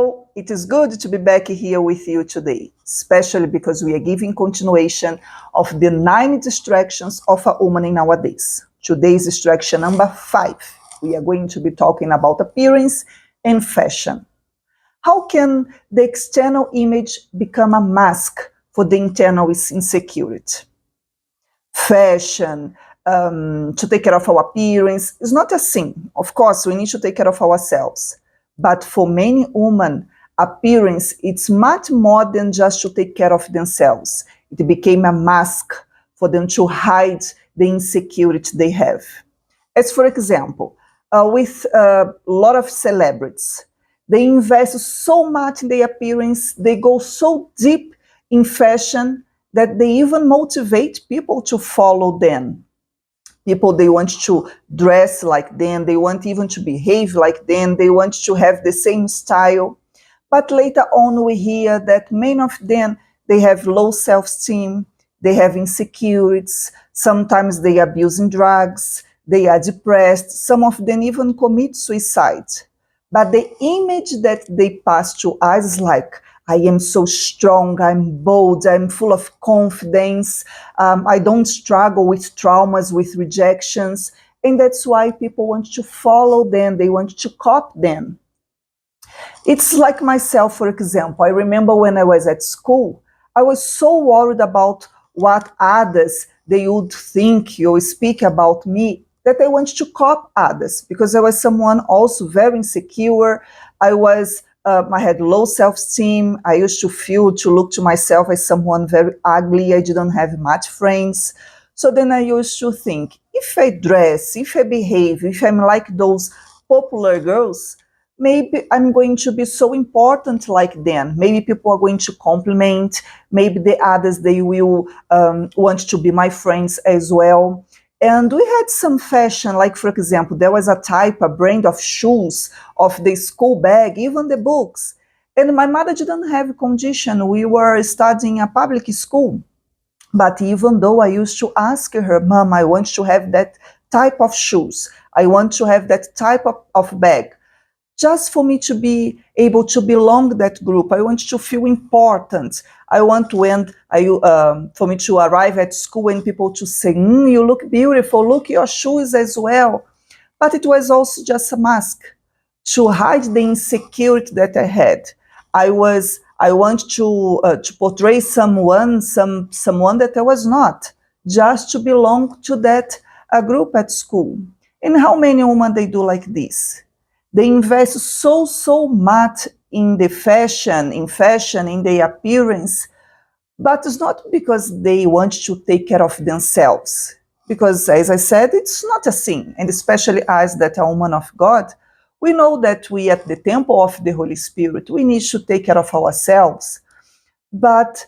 all, it is good to be back here with you today, especially because we are giving continuation of the 9 distractions of a woman in nowadays. Today's distraction number 5. We are going to be talking about appearance and fashion. How can the external image become a mask for the internal insecurity? Fashion, to take care of our appearance, is not a sin. Of course, we need to take care of ourselves. But for many women, appearance, it's much more than just to take care of themselves. It became a mask for them to hide the insecurity they have. As for example, with a lot of celebrities, they invest so much in their appearance, they go so deep in fashion that they even motivate people to follow them. People, they want to dress like them, they want even to behave like them, they want to have the same style. But later on we hear that many of them, they have low self-esteem, they have insecurities, sometimes they are abusing drugs, they are depressed, some of them even commit suicide. But the image that they pass to us is like, I am so strong, I'm bold, I'm full of confidence, I don't struggle with traumas, with rejections, and that's why people want to follow them, they want to copy them. It's like myself, for example. I remember when I was at school, I was so worried about what others, they would think or speak about me, that I wanted to copy others, because I was someone also very insecure. I had low self-esteem. I used to look to myself as someone very ugly. I didn't have much friends. So then I used to think, if I dress, if I behave, if I'm like those popular girls, maybe I'm going to be so important like them. Maybe people are going to compliment. Maybe the others, they will want to be my friends as well. And we had some fashion, like for example, there was a brand of shoes, of the school bag, even the books. And my mother didn't have condition. We were studying a public school. But even though I used to ask her, Mom, I want to have that type of shoes. I want to have that type of bag. Just for me to be able to belong to that group. I want to feel important. I want for me to arrive at school and people to say, you look beautiful, look your shoes as well. But it was also just a mask to hide the insecurity that I had. I want to portray someone that I was not, just to belong to that group at school. And how many women they do like this? They invest so much in the fashion, in their appearance, but it's not because they want to take care of themselves. Because, as I said, it's not a sin, and especially us that are women of God, we know that we at the temple of the Holy Spirit, we need to take care of ourselves, but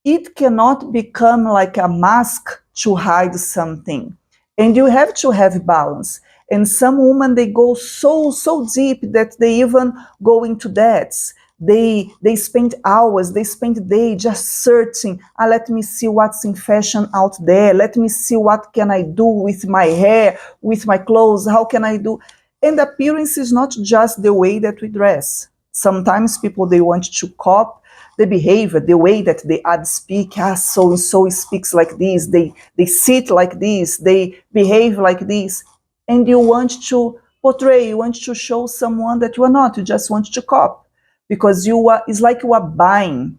it cannot become like a mask to hide something. And you have to have balance. And some women, they go so deep that they even go into debts. They spend hours, they spend days just searching. Let me see what's in fashion out there. Let me see what can I do with my hair, with my clothes. How can I do? And appearance is not just the way that we dress. Sometimes people, they want to copy the behavior, the way that the others speak. So-and-so speaks like this. They sit like this. They behave like this. And you want to portray, you want to show someone that you are not, you just want to copy. Because it's like you are buying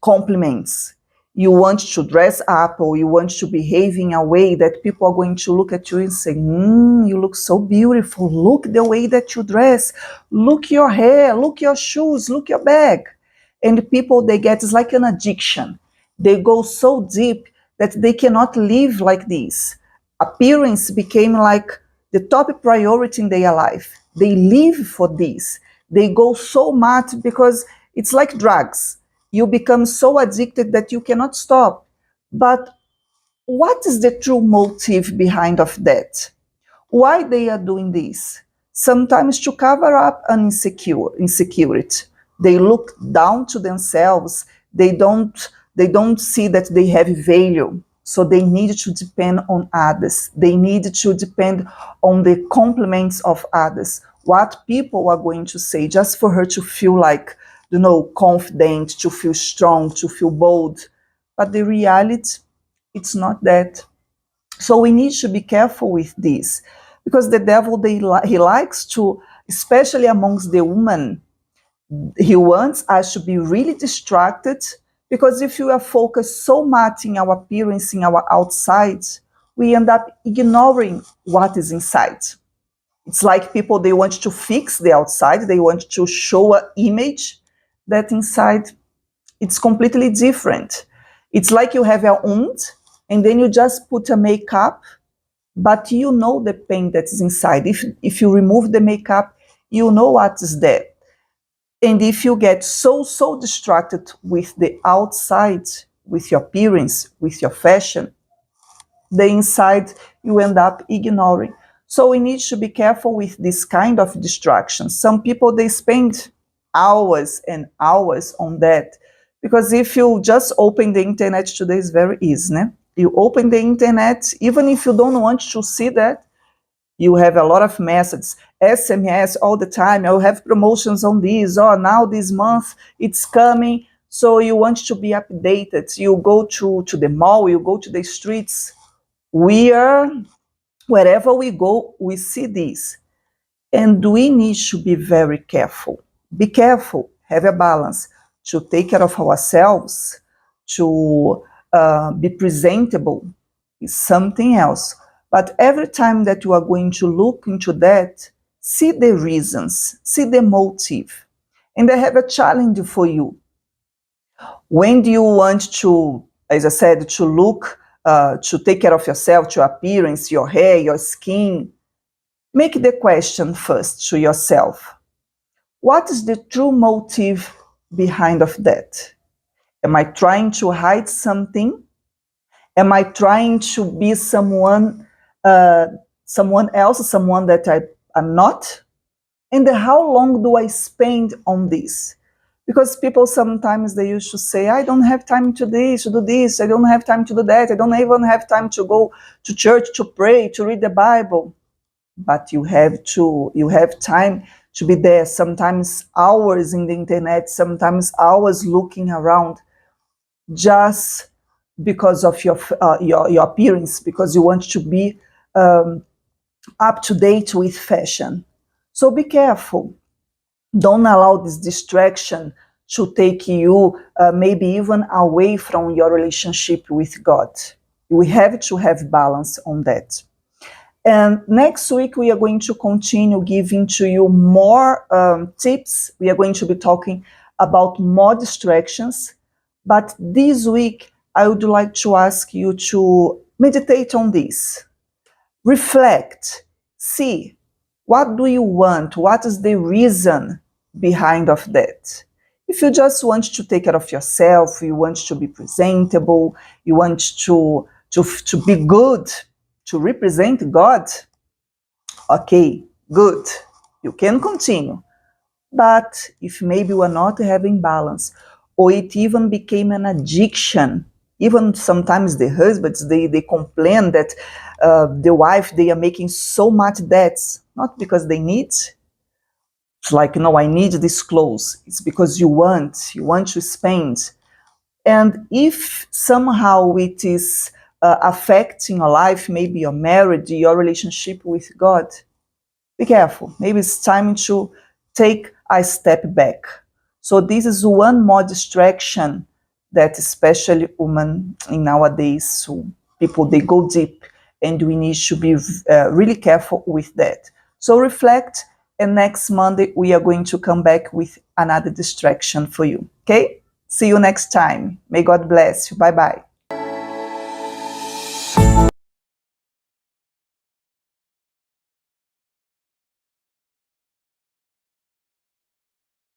compliments. You want to dress up, or you want to behave in a way that people are going to look at you and say, you look so beautiful, look the way that you dress, look your hair, look your shoes, look your bag. And people, it's like an addiction. They go so deep that they cannot live like this. Appearance became like the top priority in their life. They live for this. They go so much because it's like drugs. You become so addicted that you cannot stop. But what is the true motive behind of that? Why they are doing this? Sometimes to cover up an insecurity. They look down to themselves. They don't see that they have value. So they need to depend on others. They need to depend on the compliments of others. what people are going to say, just for her to feel like, confident, to feel strong, to feel bold. But the reality, it's not that. So we need to be careful with this, because the devil, he likes to, especially amongst the women, he wants us to be really distracted, because if you are focused so much in our appearance, in our outside, we end up ignoring what is inside. It's like people, they want to fix the outside, they want to show an image that inside it's completely different. It's like you have a wound and then you just put a makeup, but you know the pain that is inside. If you remove the makeup, you know what is there. And if you get so distracted with the outside, with your appearance, with your fashion, the inside you end up ignoring. So we need to be careful with this kind of distractions. Some people, they spend hours and hours on that, because if you just open the internet today, it's very easy, né? You open the internet, even if you don't want to see that, you have a lot of messages, SMS all the time. I'll have promotions on this, or now this month it's coming. So you want to be updated. You go to the mall, you go to the streets. Wherever we go, we see this. And we need to be very careful. Be careful, have a balance, to take care of ourselves, to be presentable is something else. But every time that you are going to look into that, see the reasons, see the motive. And I have a challenge for you. When do you want to, as I said, to look, to take care of yourself, your appearance, your hair, your skin? Make the question first to yourself. What is the true motive behind of that? Am I trying to hide something? Am I trying to be someone else, someone that I'm not? And how long do I spend on this? Because people sometimes, they used to say, I don't have time to do this, I don't have time to do that, I don't even have time to go to church, to pray, to read the Bible. But you have time to be there, sometimes hours in the internet, sometimes hours looking around, just because of your appearance, because you want to be up to date with fashion. So be careful. Don't allow this distraction to take you maybe even away from your relationship with God. We have to have balance on that. And next week, we are going to continue giving to you more tips. We are going to be talking about more distractions. But this week, I would like to ask you to meditate on this. Reflect. See, what do you want? What is the reason behind of that? If you just want to take care of yourself, you want to be presentable, you want to be good, to represent God, okay, good, you can continue. But if maybe you are not having balance, or it even became an addiction, even sometimes the husbands, they complain that the wife, they are making so much debts, not because they need. It's like, no, I need this clothes. It's because you want to spend. And if somehow it is affecting your life, maybe your marriage, your relationship with God, be careful. Maybe it's time to take a step back. So this is one more distraction that especially women in nowadays, so people, they go deep, and we need to be really careful with that. So reflect, and next Monday we are going to come back with another distraction for you. Okay? See you next time. May God bless you. Bye-bye.